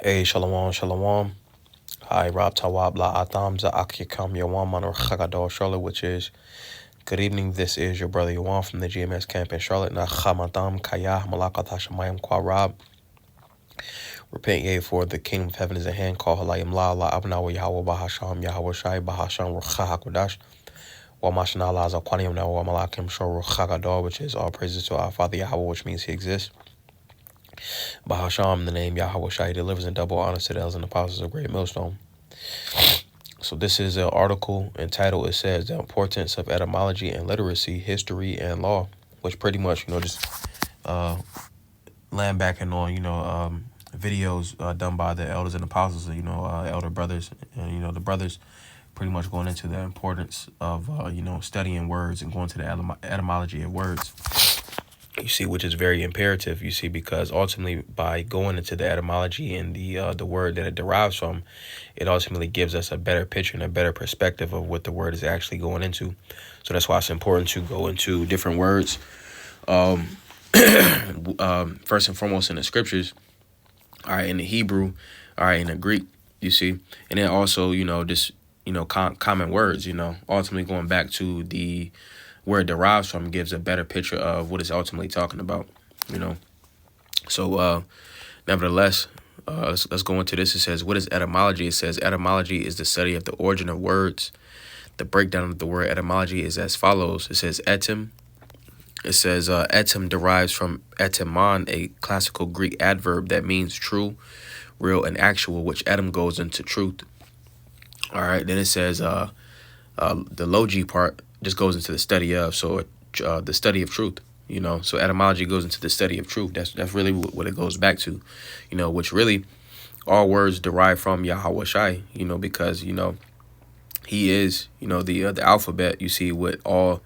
Hey, shalom, shalom. Hi, Rob Tawab La Atam Za Akikam Yawan Manor Chagador Charlotte, which is good evening. This is your brother Yawan from the GMS camp in Charlotte. Na Chamatam Kaya Malakatashamayam Kwa Rob. Repent ye for the kingdom of heaven is at hand. Call Halayim La La Abnawa Yahweh Bahasham Yahweh Shai Bahasham Rucha Hakodash. Wa Mashana La Zakwanium Now Malakim Shor Chagador, which is all praises to our Father Yahweh, which means he exists. Bahasham, the name Yahweh Shai, delivers in double honor to the elders and apostles of Great Millstone. So this is an article entitled, it says, The Importance of Etymology and Literacy, History, and Law, which pretty much, just land backing on, videos done by the elders and apostles, elder brothers, and, the brothers pretty much going into the importance of, studying words and going to the etymology of words. You see, which is very imperative, you see, because ultimately by going into the etymology and the word that it derives from, it ultimately gives us a better picture and a better perspective of what the word is actually going into. So that's why it's important to go into different words. First and foremost in the scriptures, all right, in the Hebrew, all right, in the Greek, you see, and then also, common words, ultimately going back to the where it derives from gives a better picture of what it's ultimately talking about, So, nevertheless, let's go into this. It says, what is etymology? It says, etymology is the study of the origin of words. The breakdown of the word etymology is as follows. It says, etym. It says, etym derives from etymon, a classical Greek adverb that means true, real, and actual, which etym goes into truth. All right, then it says, the logi part just goes into the study of, so the study of truth, so etymology goes into the study of truth. That's really what it goes back to, which really all words derive from Yahweh Shai, because, he is, the alphabet, you see, with all,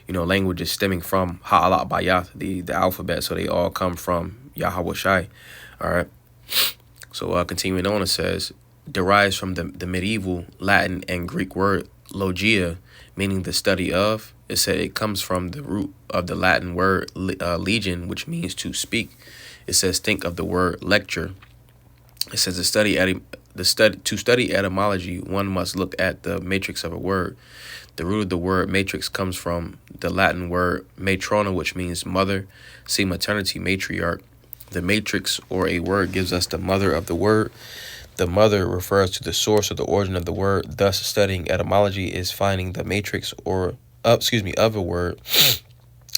languages stemming from Ha'alat Bayath, the alphabet, so they all come from Yahweh Shai. All right, so continuing on, it says, derives from the medieval Latin and Greek word logia, meaning the study of. It said it comes from the root of the Latin word legion, which means to speak. It says think of the word lecture. It says to study etymology, one must look at the matrix of a word. The root of the word matrix comes from the Latin word matrona, which means mother. See maternity, matriarch. The matrix or a word gives us the mother of the word. The mother refers to the source or the origin of the word. Thus, studying etymology is finding the matrix of a word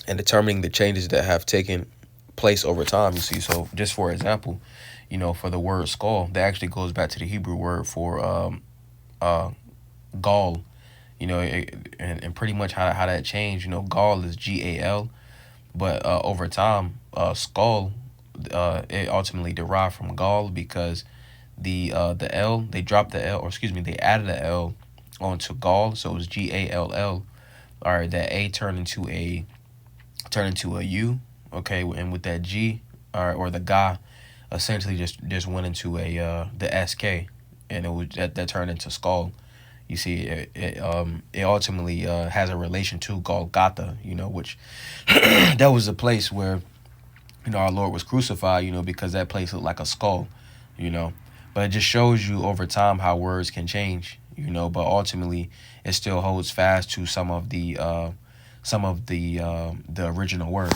and determining the changes that have taken place over time. You see, so just for example, for the word skull, that actually goes back to the Hebrew word for gall. And pretty much how that changed. Gall is Gal, but over time, skull, it ultimately derived from gall because the L, they dropped the L, they added the L onto gall, so it was Gall. All right, that A turned into a U, okay, and with that G, all right, or the Ga, essentially just went into the SK, and it was that turned into skull. You see, it ultimately has a relation to Golgotha, which that was the place where our Lord was crucified, because that place looked like a skull, But it just shows you over time how words can change, but ultimately it still holds fast to some of the original word,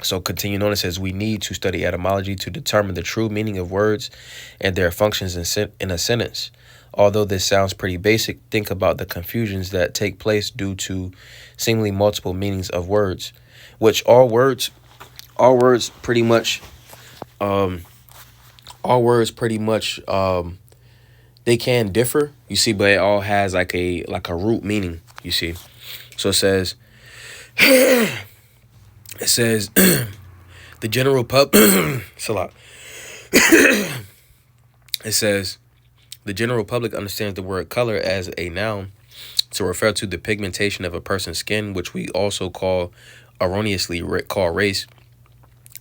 So continuing on, it says, we need to study etymology to determine the true meaning of words and their functions in a sentence. Although this sounds pretty basic, think about the confusions that take place due to seemingly multiple meanings of words, which all words pretty much, they can differ, you see, but it all has like a root meaning, you see. So it says, the general it's a lot. It says, the general public understands the word color as a noun to refer to the pigmentation of a person's skin, which we also erroneously call race.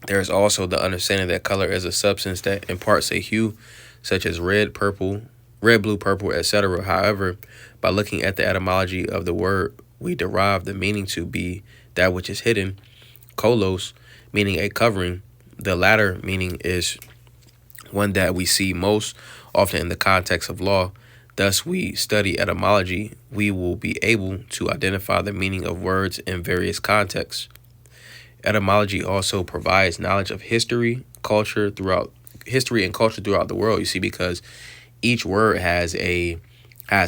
There is also the understanding that color is a substance that imparts a hue, such as red, blue, purple, etc. However, by looking at the etymology of the word, we derive the meaning to be that which is hidden, kolos, meaning a covering. The latter meaning is one that we see most often in the context of law. Thus, we study etymology, we will be able to identify the meaning of words in various contexts. Etymology also provides knowledge of history and culture throughout the world. You see, because each word has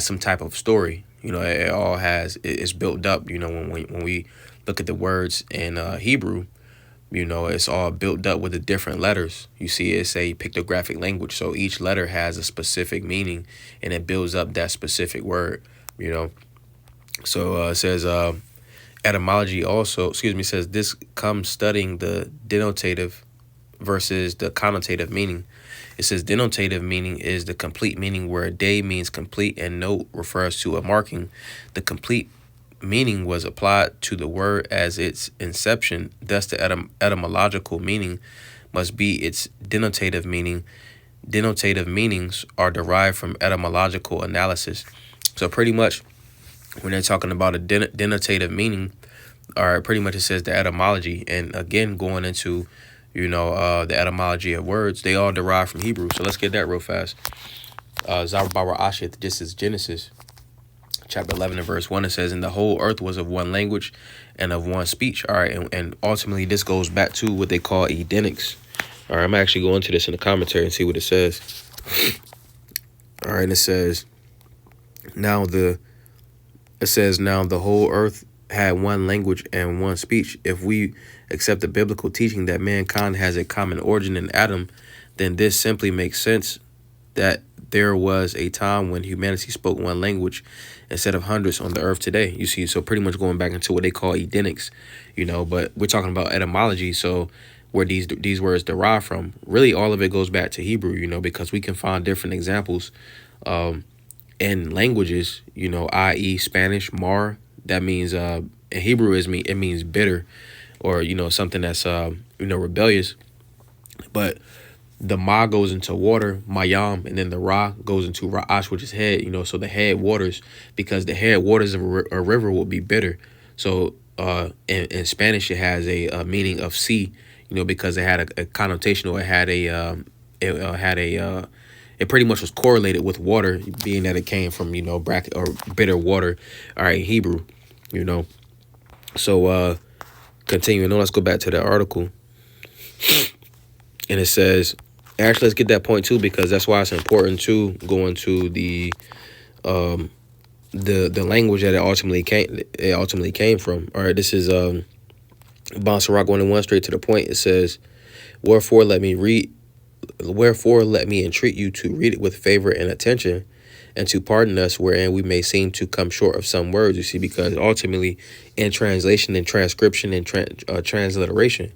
some type of story. It all it's built up. When we look at the words in Hebrew, it's all built up with the different letters. You see, it's a pictographic language, so each letter has a specific meaning, and it builds up that specific word. So it says etymology also, says this comes studying the denotative versus the connotative meaning. It says denotative meaning is the complete meaning, where de means complete and note refers to a marking. The complete meaning was applied to the word as its inception. Thus, the etymological meaning must be its denotative meaning. Denotative meanings are derived from etymological analysis. So pretty much when they're talking about a denotative meaning, pretty much it says the etymology. And again, going into the etymology of words, they all derive from Hebrew. So let's get that real fast. Zarbawa Ashit, this is Genesis chapter 11 and verse 1. It says, and the whole earth was of one language and of one speech. All right, and ultimately this goes back to what they call Edenics. All right, I'm actually going to this in the commentary and see what it says. All right, it says, now the whole earth had one language and one speech. If we accept the biblical teaching that mankind has a common origin in Adam, then this simply makes sense that there was a time when humanity spoke one language instead of hundreds on the earth today. You see, so pretty much going back into what they call Edenics, but we're talking about etymology. So where these words derive from, really all of it goes back to Hebrew, because we can find different examples in languages, i.e. Spanish, mar, that means in Hebrew it means bitter, or something that's rebellious. But the ma goes into water, mayam, and then the ra goes into ra'ash, which is head. So the head waters, because the head waters of a river will be bitter. So in Spanish it has a meaning of sea, because it had a connotation, or it pretty much was correlated with water, being that it came from bracket or bitter water. All right, Hebrew, So continuing on, let's go back to the article, and it says, actually, let's get that point too, because that's why it's important to go into the language that it ultimately came from. All right, this is Bonsarok 1-1, straight to the point. It says, wherefore let me entreat you to read it with favor and attention, and to pardon us wherein we may seem to come short of some words. You see, because ultimately in translation and transcription and transliteration,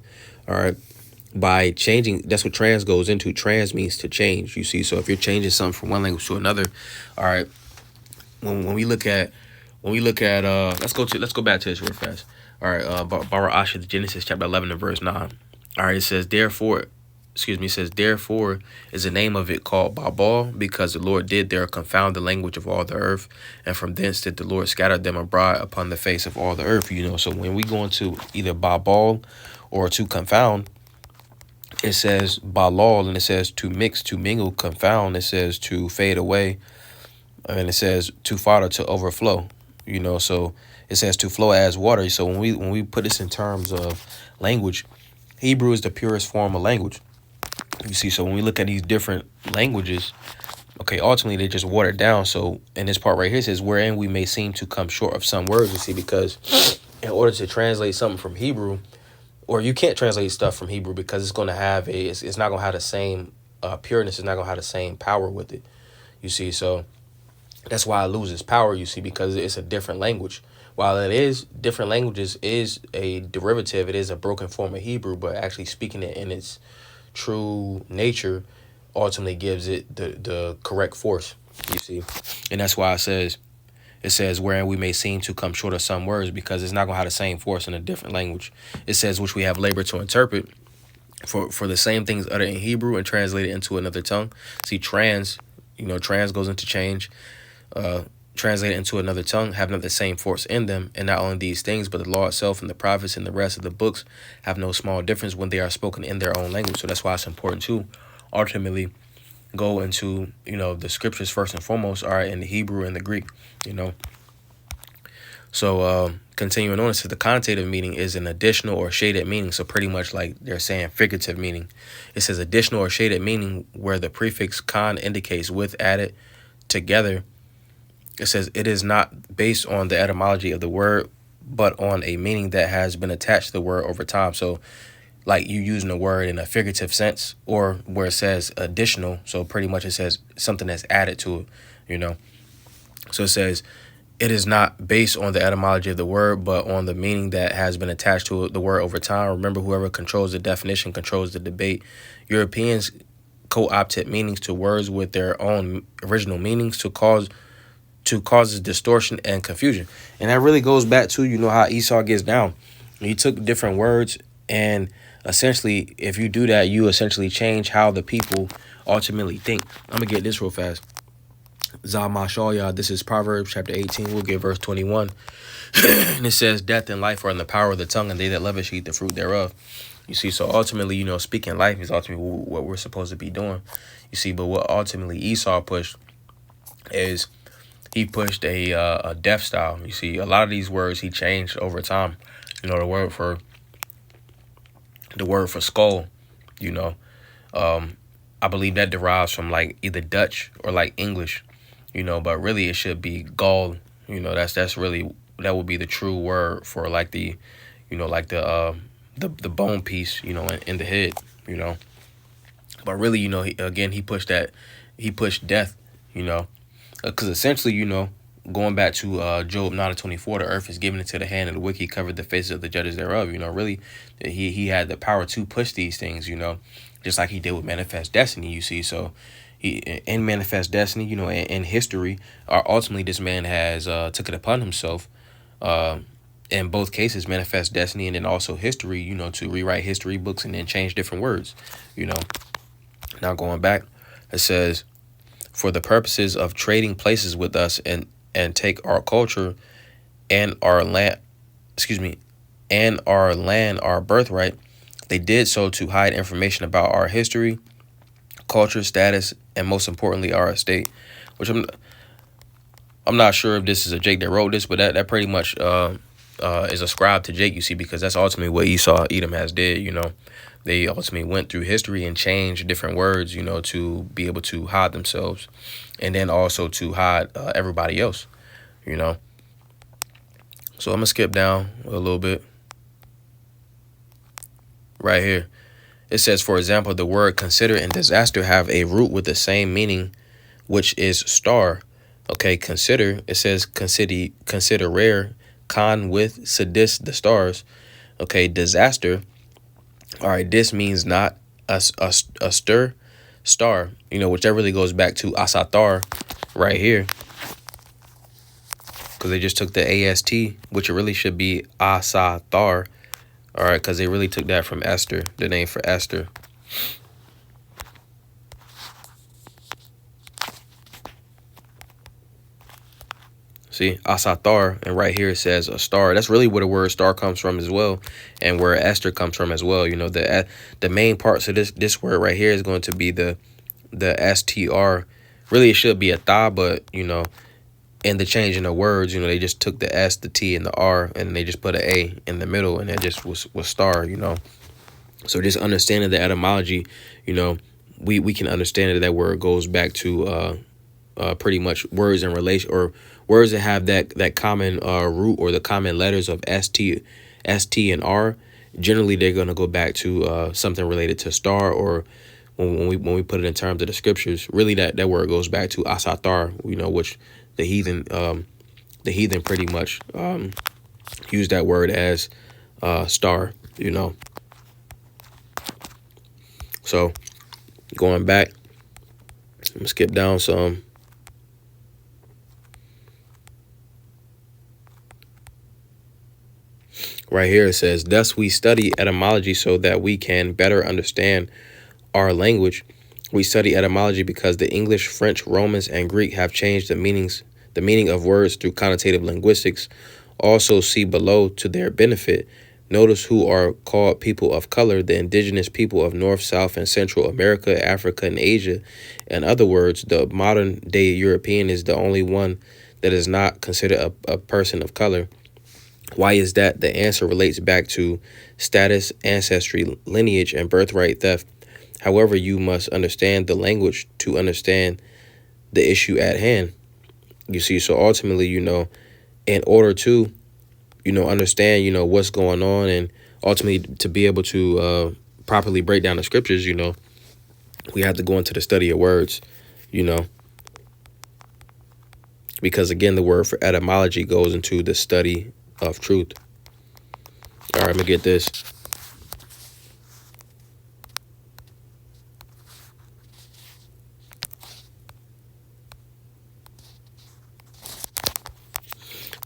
all right, by changing, that's what trans goes into. Trans means to change. You see, so if you're changing something from one language to another, all right. When we look at let's go back to this real fast. All right, Bara Asha, Genesis chapter 11 and verse 9. All right, it says therefore is the name of it called Babel, because the Lord did there confound the language of all the earth, and from thence did the Lord scatter them abroad upon the face of all the earth. So when we go into either Babel or to confound, it says balal, and it says to mix, to mingle. Confound, it says to fade away, and it says to fodder, to overflow. So it says to flow as water. So when we put this in terms of language, Hebrew is the purest form of language. You see, so when we look at these different languages, okay, ultimately they just watered down. So in this part right here, it says wherein we may seem to come short of some words. You see, because in order to translate something from Hebrew, or you can't translate stuff from Hebrew, because it's going to have it's not going to have the same pureness. It's not going to have the same power with it. You see, so that's why it loses power, you see, because it's a different language. While it is different languages is a derivative, it is a broken form of Hebrew, but actually speaking it in its true nature ultimately gives it the correct force, you see. And that's why it says wherein we may seem to come short of some words, because it's not going to have the same force in a different language. It says which we have labor to interpret, for the same things uttered in Hebrew and translated into another tongue. See, trans goes into change. Translated into another tongue have not the same force in them. And not only these things, but the law itself and the prophets and the rest of the books have no small difference when they are spoken in their own language. So that's why it's important too, ultimately, go into, the scriptures first and foremost are in the Hebrew and the Greek, you know. So continuing on, it says the connotative meaning is an additional or shaded meaning. So pretty much like they're saying figurative meaning. It says additional or shaded meaning where the prefix con indicates with added together. It says it is not based on the etymology of the word, but on a meaning that has been attached to the word over time. So like you using the word in a figurative sense, or where it says additional. So pretty much it says something that's added to it, you know. So it says it is not based on the etymology of the word, but on the meaning that has been attached to the word over time. Remember, whoever controls the definition controls the debate. Europeans co-opted meanings to words with their own original meanings to causes distortion and confusion. And that really goes back to, how Esau gets down. He took different words, and essentially, if you do that, you essentially change how the people ultimately think. I'm going to get this real fast. Y'all. This is Proverbs chapter 18. We'll get verse 21. And it says, death and life are in the power of the tongue, and they that love it shall eat the fruit thereof. You see, so ultimately, speaking life is ultimately what we're supposed to be doing. You see, but what ultimately Esau pushed is he pushed a death style. You see, a lot of these words he changed over time. The word for skull, I believe that derives from like either Dutch or like English, but really it should be gall. That's really, that would be the true word for like the, like the bone piece, in the head, But really, he pushed death, because essentially, going back to Job 9:24, the earth is given into the hand of the wicked, covered the faces of the judges thereof. Really, he had the power to push these things, just like he did with Manifest Destiny, you see. So he in Manifest Destiny, in history, ultimately this man has took it upon himself, in both cases, Manifest Destiny and then also history, to rewrite history books and then change different words, Now going back, it says, for the purposes of trading places with us and take our culture and our land, our birthright. They did so to hide information about our history, culture, status, and most importantly, our estate. Which I'm not sure if this is a Jake that wrote this, but that pretty much is ascribed to Jake, you see, because that's ultimately what Edom has did. They ultimately went through history and changed different words, to be able to hide themselves, and then also to hide everybody else, So I'm gonna skip down a little bit. Right here, it says, for example, the word consider and disaster have a root with the same meaning, which is star. Okay, consider, it says consider rare, con with, sedis, the stars. Okay, disaster. All right, this means not a star, which that really goes back to asatar right here, because they just took the AST, which it really should be asatar. All right, because they really took that from Esther, the name for Esther. See, asatar, and right here it says a star. That's really where the word star comes from as well, and where Esther comes from as well. The main parts of this word right here is going to be the STR. Really, it should be a tha, but in the changing of words, they just took the S, the T, and the R, and they just put an A in the middle, and it just was star. So just understanding the etymology, we can understand that word goes back to pretty much words in relation, or words that have that common root, or the common letters of ST and R. Generally, they're going to go back to something related to star, or when we put it in terms of the scriptures, really that word goes back to asatar, which the heathen pretty much use that word as star, So going back, I'm gonna skip down some. Right here it says, thus we study etymology so that we can better understand our language. We study etymology because the English, French, Romans, and Greek have changed the meaning of words through connotative linguistics. Also see below, to their benefit, Notice who are called people of color, the indigenous people of North, South, and Central America, Africa, and Asia. In other words, the modern day European is the only one that is not considered a person of color. Why is that? The answer relates back to status, ancestry, lineage, and birthright theft. However, you must understand the language to understand the issue at hand. You see, so ultimately, in order to, understand, what's going on, and ultimately to be able to properly break down the scriptures, we have to go into the study of words, you know, because again, the word for etymology goes into the study of truth. All right, let me get this.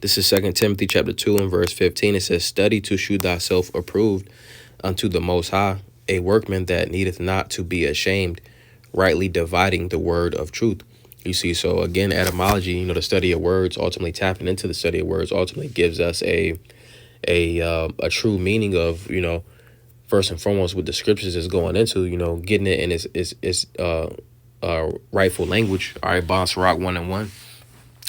This is 2 Timothy chapter 2 and verse 15. It says, study to shew thyself approved unto the Most High, a workman that needeth not to be ashamed, rightly dividing the word of truth. You see, so again, etymology, the study of words, ultimately tapping into the study of words, ultimately gives us a true meaning of, first and foremost, what the scriptures is going into, getting it in its rightful language. All right, Bon Sirach 1:1.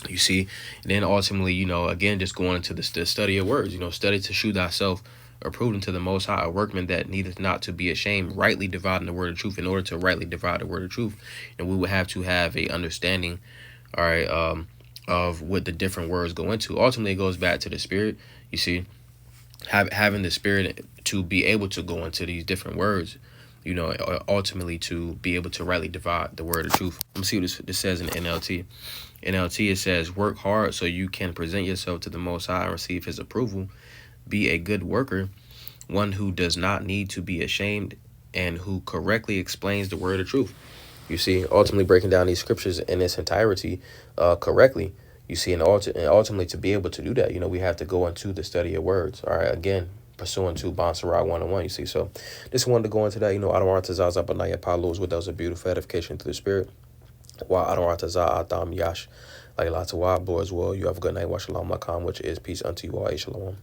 You see, and then ultimately, again, just going into the study of words, study to shew thyself approved unto the Most High, a workman that needeth not to be ashamed, rightly dividing the word of truth. In order to rightly divide the word of truth, and we would have to have a understanding, all right, of what the different words go into. Ultimately, it goes back to the spirit. You see, having the spirit to be able to go into these different words, ultimately to be able to rightly divide the word of truth. Let me see what this says in NLT. NLT, it says, work hard so you can present yourself to the Most High and receive his approval. Be a good worker, one who does not need to be ashamed and who correctly explains the word of truth. You see, ultimately breaking down these scriptures in its entirety correctly. You see, and ultimately to be able to do that, we have to go into the study of words. All right, again, pursuant to Bon Sirach 1:1, you see. So just wanted to go into that, I don't want to zaza banaya palos, what that was a beautiful edification through the spirit. Wa I don't want to za adam yash. Like lots of wild boys. Well, you have a good night. Wa shalom makam, which is peace unto you all. Shalom.